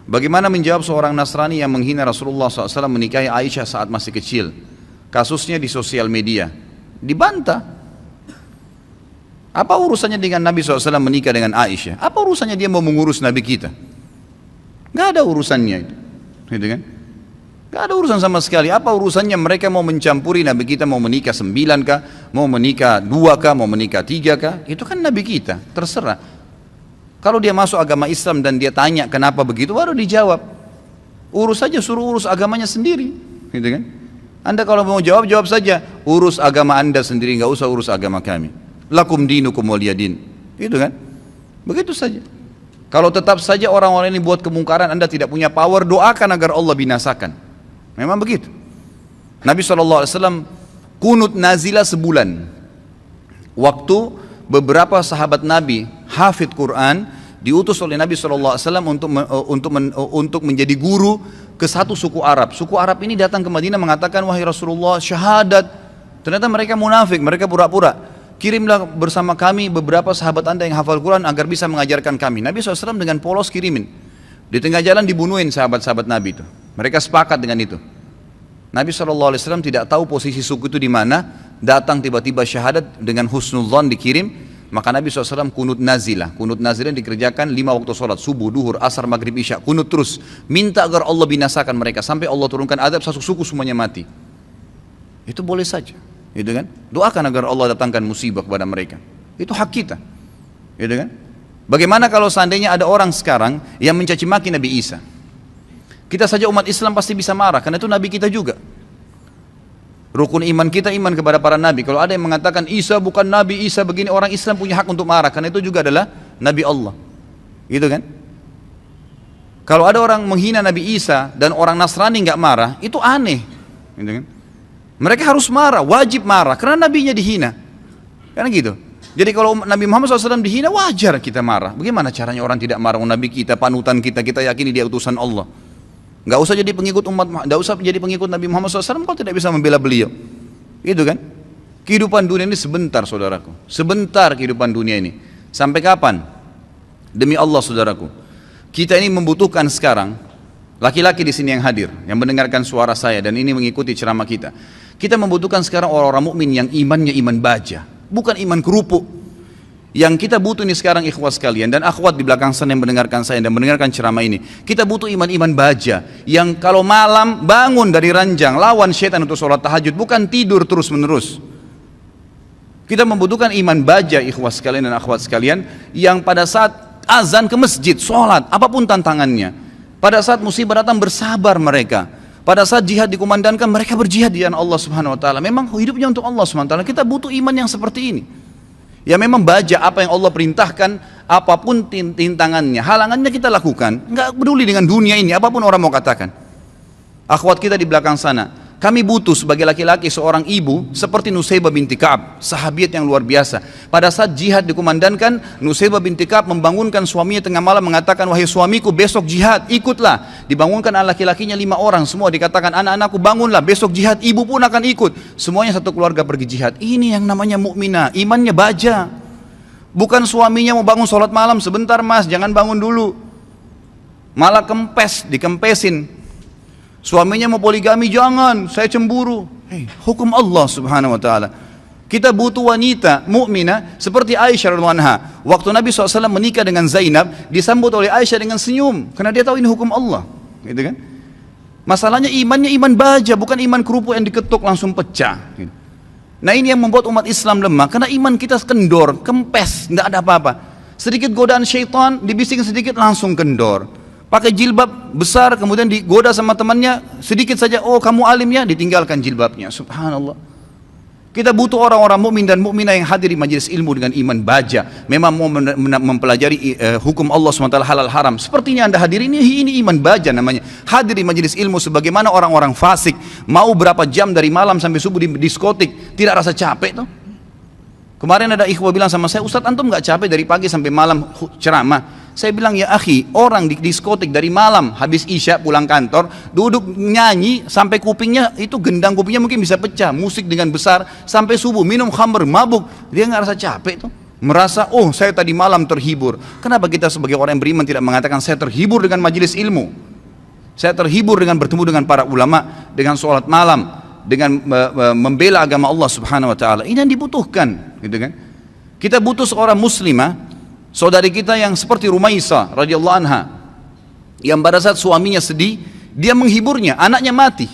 Bagaimana menjawab seorang Nasrani yang menghina Rasulullah SAW menikahi Aisyah saat masih kecil? Kasusnya di sosial media. Dibantah. Apa urusannya dengan Nabi SAW menikah dengan Aisyah? Apa urusannya dia mau mengurus Nabi kita? Gak ada urusannya itu. Gitu kan? Gak ada urusan sama sekali. Apa urusannya mereka mau mencampuri Nabi kita, mau menikah 9 kah, mau menikah 2 kah, mau menikah 3 kah? Itu kan Nabi kita, terserah. Kalau dia masuk agama Islam dan dia tanya kenapa begitu, baru dijawab. Urus saja, suruh urus agamanya sendiri, gitu kan? Anda kalau mau jawab, jawab saja. Urus agama Anda sendiri, nggak usah urus agama kami. Lakum dinukum waliyadin, gitu kan? Begitu saja. Kalau tetap saja orang-orang ini buat kemungkaran, Anda tidak punya power, doakan agar Allah binasakan. Memang begitu. Nabi SAW kunut nazilah sebulan. Waktu beberapa sahabat Nabi hafid Quran diutus oleh Nabi SAW untuk menjadi guru ke satu suku Arab. Suku Arab ini datang ke Madinah mengatakan, wahai Rasulullah, syahadat. Ternyata mereka munafik, mereka pura-pura. Kirimlah bersama kami beberapa sahabat Anda yang hafal Quran agar bisa mengajarkan kami. Nabi SAW dengan polos kirimin. Di tengah jalan dibunuhin sahabat-sahabat Nabi itu. Mereka sepakat dengan itu. Nabi SAW tidak tahu posisi suku itu di mana. Datang tiba-tiba syahadat dengan husnudzon dikirim. Maka Nabi SAW kunut nazilah. Kunut nazilah dikerjakan 5 waktu sholat. Subuh, duhur, asar, maghrib, isya. Kunut terus. Minta agar Allah binasakan mereka. Sampai Allah turunkan adab, satu suku semuanya mati. Itu boleh saja. Gitu kan? Doakan agar Allah datangkan musibah kepada mereka. Itu hak kita. Gitu kan? Bagaimana kalau seandainya ada orang sekarang yang mencaci maki Nabi Isa? Kita saja umat Islam pasti bisa marah, karena itu Nabi kita juga. Rukun iman kita iman kepada para Nabi. Kalau ada yang mengatakan Isa bukan Nabi, Isa begini, orang Islam punya hak untuk marah, karena itu juga adalah Nabi Allah. Gitu kan? Kalau ada orang menghina Nabi Isa dan orang Nasrani nggak marah, itu aneh. Gitu kan? Mereka harus marah, wajib marah, karena nabinya dihina. Karena gitu. Jadi kalau Nabi Muhammad SAW dihina, wajar kita marah. Bagaimana caranya orang tidak marah? Nabi kita, panutan kita, kita yakini dia utusan Allah. Gak usah jadi pengikut gak usah jadi pengikut Nabi Muhammad SAW kalau tidak bisa membela beliau. Gitu kan? Kehidupan dunia ini sebentar, saudaraku. Sebentar kehidupan dunia ini. Sampai kapan? Demi Allah, saudaraku. Kita ini membutuhkan sekarang, laki-laki di sini yang hadir, yang mendengarkan suara saya dan ini mengikuti ceramah kita. Kita membutuhkan sekarang orang-orang mukmin yang imannya iman baja, bukan iman kerupuk. Yang kita butuh ini sekarang ikhwas sekalian dan akhwat di belakang sana yang mendengarkan saya dan mendengarkan ceramah ini. Kita butuh iman-iman baja yang kalau malam bangun dari ranjang, lawan syaitan untuk sholat tahajud, bukan tidur terus-menerus. Kita membutuhkan iman baja ikhwas sekalian dan akhwat sekalian yang pada saat azan ke masjid, sholat, apapun tantangannya. Pada saat musibah datang bersabar mereka. Pada saat jihad dikumandangkan mereka berjihad di jalan Allah Subhanahu wa taala. Memang hidupnya untuk Allah Subhanahu wa taala. Kita butuh iman yang seperti ini. Ya memang baja apa yang Allah perintahkan, apapun tintangannya, halangannya kita lakukan. Enggak peduli dengan dunia ini, apapun orang mau katakan. Akhwat kita di belakang sana, kami butuh sebagai laki-laki seorang ibu seperti Nusaybah binti Ka'ab, sahabiat yang luar biasa. Pada saat jihad dikumandangkan, Nusaybah binti Ka'ab membangunkan suaminya tengah malam mengatakan, wahai suamiku besok jihad, ikutlah. Dibangunkan anak laki-lakinya 5 orang, semua dikatakan anak-anakku bangunlah, besok jihad, ibu pun akan ikut. Semuanya satu keluarga pergi jihad. Ini yang namanya mukminah, imannya baja. Bukan suaminya mau bangun sholat malam, sebentar mas, jangan bangun dulu. Malah kempes, dikempesin. Suaminya mau poligami, jangan, saya cemburu. Hukum Allah Subhanahu wa taala. Kita butuh wanita mukminah seperti Aisyah radhiyallahu anha. Waktu Nabi SAW menikah dengan Zainab, disambut oleh Aisyah dengan senyum karena dia tahu ini hukum Allah, gitu kan? Masalahnya imannya iman baja, bukan iman kerupuk yang diketuk langsung pecah. Nah ini yang membuat umat Islam lemah, karena iman kita kendor, kempes, tidak ada apa-apa. Sedikit godaan syaitan, dibising sedikit langsung kendor. Pakai jilbab besar, kemudian digoda sama temannya, sedikit saja, oh kamu alim ya, ditinggalkan jilbabnya. Subhanallah. Kita butuh orang-orang mukmin dan mukminah yang hadir di majelis ilmu dengan iman baja. Memang mau mempelajari hukum Allah SWT halal haram. Sepertinya anda hadir ini iman baja namanya. Hadir di majelis ilmu sebagaimana orang-orang fasik. Mau berapa jam dari malam sampai subuh di diskotik, tidak rasa capek tuh. Kemarin ada ikhwah bilang sama saya, Ustadz antum gak capek dari pagi sampai malam ceramah? Saya bilang, ya akhi, orang di diskotik dari malam habis isya pulang kantor, duduk nyanyi sampai kupingnya itu gendang kupingnya mungkin bisa pecah, musik dengan besar sampai subuh, minum khamr, mabuk, dia nggak rasa capek tuh. merasa, oh saya tadi malam terhibur. Kenapa kita sebagai orang yang beriman tidak mengatakan saya terhibur dengan majelis ilmu, saya terhibur dengan bertemu dengan para ulama, dengan sholat malam, dengan membela agama Allah subhanahu wa ta'ala. Ini yang dibutuhkan, gitu kan. Kita butuh seorang muslimah, saudari kita yang seperti Rumaisa radhiyallahu anha, yang pada saat suaminya sedih, dia menghiburnya, anaknya mati.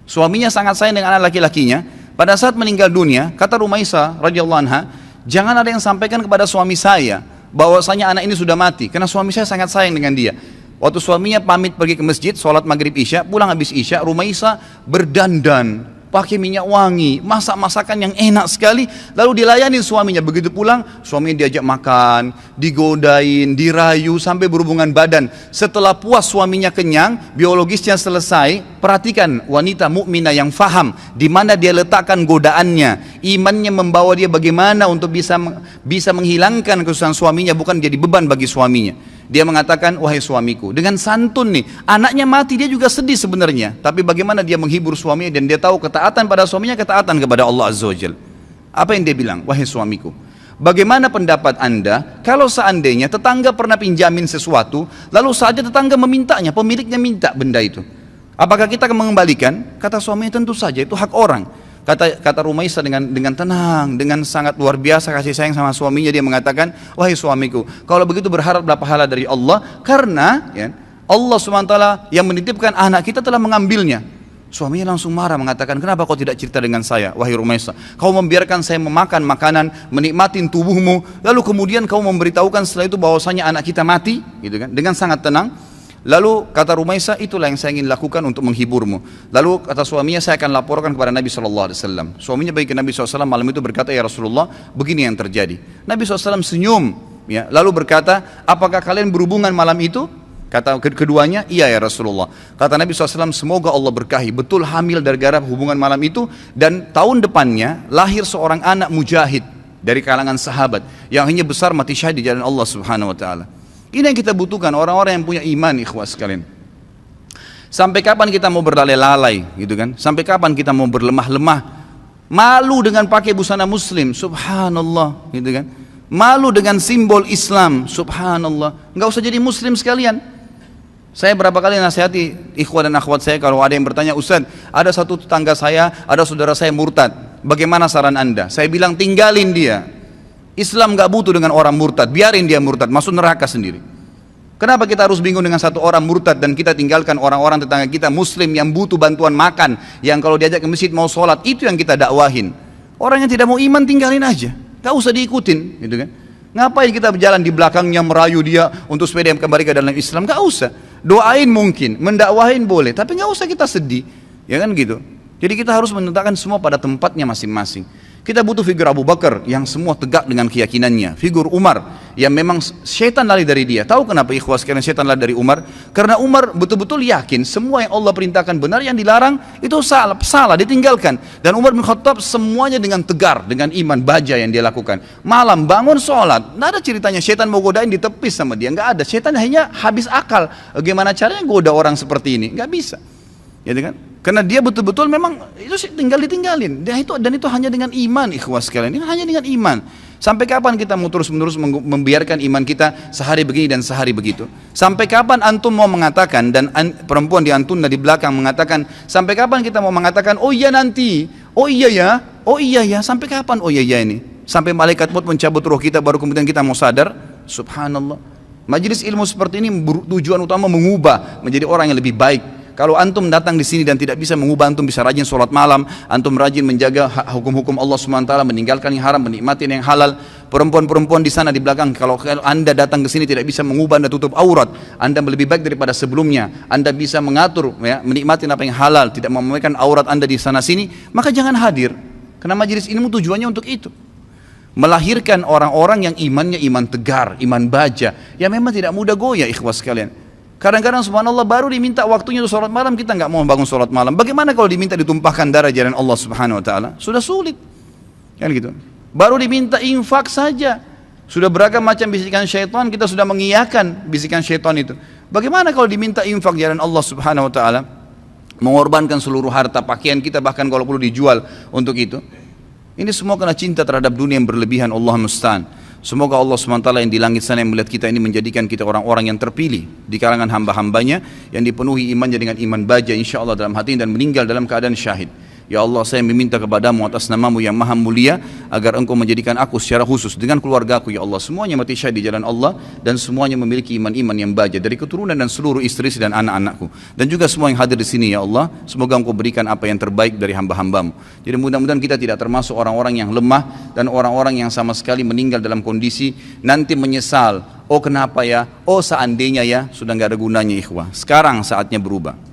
Suaminya sangat sayang dengan anak laki-lakinya. Pada saat meninggal dunia, kata Rumaisa radhiyallahu anha, jangan ada yang sampaikan kepada suami saya bahwasanya anak ini sudah mati, karena suami saya sangat sayang dengan dia. Waktu suaminya pamit pergi ke masjid, sholat maghrib isya, pulang habis isya, Rumaisa berdandan, pakai minyak wangi, masak masakan yang enak sekali, lalu dilayani suaminya. Begitu pulang, suaminya diajak makan, digodain, dirayu, sampai berhubungan badan. Setelah puas suaminya kenyang, biologisnya selesai, perhatikan wanita mukminah yang faham di mana dia letakkan godaannya, imannya membawa dia bagaimana untuk bisa menghilangkan kesusahan suaminya, bukan jadi beban bagi suaminya. Dia mengatakan, wahai suamiku, dengan santun nih, anaknya mati, dia juga sedih sebenarnya, tapi bagaimana dia menghibur suaminya, dan dia tahu ketaatan pada suaminya, ketaatan kepada Allah Azza wa Jal. Apa yang dia bilang? Wahai suamiku, bagaimana pendapat anda kalau seandainya tetangga pernah pinjamin sesuatu, lalu saja tetangga memintanya, pemiliknya minta benda itu, apakah kita akan mengembalikan? Kata suaminya, tentu saja, itu hak orang. Kata Rumaisa dengan tenang, dengan sangat luar biasa kasih sayang sama suaminya, dia mengatakan, wahai suamiku, kalau begitu berharaplah pahala dari Allah, karena ya, Allah SWT yang menitipkan anak kita telah mengambilnya. Suaminya langsung marah, mengatakan, kenapa kau tidak cerita dengan saya, wahai Rumaisa? Kau membiarkan saya memakan makanan, menikmatin tubuhmu, lalu kemudian kau memberitahukan setelah itu bahwasanya anak kita mati, gitu kan? Dengan sangat tenang. Lalu kata Rumaisa, itulah yang saya ingin lakukan untuk menghiburmu. Lalu kata suaminya, saya akan laporkan kepada Nabi SAW. Suaminya pergi ke Nabi SAW malam itu, berkata, ya Rasulullah, begini yang terjadi. Nabi SAW senyum, ya, lalu berkata, apakah kalian berhubungan malam itu? Kata keduanya, iya ya Rasulullah. Kata Nabi SAW, semoga Allah berkahi, betul hamil gara-gara hubungan malam itu, dan tahun depannya lahir seorang anak mujahid dari kalangan sahabat yang hanya besar mati syahid di jalan Allah Subhanahu wa ta'ala. Ini yang kita butuhkan, orang-orang yang punya iman, ikhwah sekalian. Sampai kapan kita mau berlalai-lalai, gitu kan? Sampai kapan kita mau berlemah-lemah, malu dengan pakai busana muslim, subhanallah, gitu kan? Malu dengan simbol Islam, subhanallah. Nggak usah jadi muslim sekalian. Saya berapa kali nasihati ikhwah dan akhwat saya, kalau ada yang bertanya, Ustaz, ada satu tetangga saya, ada saudara saya murtad, bagaimana saran anda? Saya bilang, tinggalin dia. Islam gak butuh dengan orang murtad, biarin dia murtad, masuk neraka sendiri. Kenapa kita harus bingung dengan satu orang murtad dan kita tinggalkan orang-orang tetangga kita muslim yang butuh bantuan makan, yang kalau diajak ke masjid mau sholat, itu yang kita dakwahin. Orang yang tidak mau iman tinggalin aja, gak usah diikutin, gitu kan? Ngapain kita berjalan di belakangnya merayu dia untuk supaya dia kembali ke dalam Islam? Gak usah. Doain mungkin, mendakwahin boleh, tapi gak usah kita sedih, ya kan gitu. Jadi kita harus menetapkan semua pada tempatnya masing-masing. Kita butuh figur Abu Bakar yang semua tegak dengan keyakinannya. Figur Umar yang memang syaitan lari dari dia. Tahu kenapa ikhwas sekalian syaitan lari dari Umar? Karena Umar betul-betul yakin semua yang Allah perintahkan benar, yang dilarang itu salah, ditinggalkan. Dan Umar bin Khattab semuanya dengan tegar, dengan iman baja yang dia lakukan. Malam bangun sholat, nggak ada ceritanya syaitan mau godain ditepis sama dia, nggak ada. Syaitan hanya habis akal. Bagaimana caranya goda orang seperti ini? Nggak bisa. Ya kan? Karena dia betul-betul memang itu tinggal ditinggalin. Dan itu hanya dengan iman, ikhwas sekalian. Ini hanya dengan iman. Sampai kapan kita mau terus-menerus membiarkan iman kita sehari begini dan sehari begitu? Sampai kapan antum mau mengatakan, dan perempuan di antun di belakang mengatakan, sampai kapan kita mau mengatakan, oh iya nanti, oh iya ya, oh iya ya, sampai kapan oh iya ya ini? Sampai malaikat maut mencabut roh kita baru kemudian kita mau sadar? Subhanallah. Majelis ilmu seperti ini tujuan utama mengubah menjadi orang yang lebih baik. Kalau antum datang di sini dan tidak bisa mengubah, antum bisa rajin sholat malam, antum rajin menjaga hukum-hukum Allah SWT, meninggalkan yang haram, menikmati yang halal. Perempuan-perempuan di sana di belakang, kalau anda datang ke sini tidak bisa mengubah, anda tutup aurat, anda lebih baik daripada sebelumnya, anda bisa mengatur, ya, menikmati apa yang halal, tidak memamerkan aurat anda di sana sini, maka jangan hadir. Karena majelis ilmu tujuannya untuk itu, melahirkan orang-orang yang imannya iman tegar, iman baja, yang memang tidak mudah goyah, ikhwas sekalian. Kadang-kadang subhanallah baru diminta waktunya untuk sholat malam, kita nggak mau bangun sholat malam. Bagaimana kalau diminta ditumpahkan darah jalan Allah Subhanahu Wa Taala? Sudah sulit, kan gitu. Baru diminta infak saja, sudah beragam macam bisikan syaitan, kita sudah mengiyakan bisikan syaitan itu. Bagaimana kalau diminta infak jalan Allah Subhanahu Wa Taala? Mengorbankan seluruh harta, pakaian kita bahkan kalau perlu dijual untuk itu. Ini semua karena cinta terhadap dunia yang berlebihan, Allah musta'an. Semoga Allah SWT yang di langit sana yang melihat kita ini menjadikan kita orang-orang yang terpilih di kalangan hamba-hambanya yang dipenuhi imannya dengan iman baja insya Allah dalam hati dan meninggal dalam keadaan syahid. Ya Allah, saya meminta kepadamu atas namamu yang maha mulia agar engkau menjadikan aku secara khusus dengan keluargaku ya Allah semuanya mati syahid di jalan Allah dan semuanya memiliki iman-iman yang baja dari keturunan dan seluruh istri dan anak-anakku dan juga semua yang hadir di sini ya Allah, semoga engkau berikan apa yang terbaik dari hamba-hambamu. Jadi mudah-mudahan kita tidak termasuk orang-orang yang lemah dan orang-orang yang sama sekali meninggal dalam kondisi nanti menyesal, oh kenapa ya, oh seandainya ya, sudah nggak ada gunanya ikhwah. Sekarang saatnya berubah.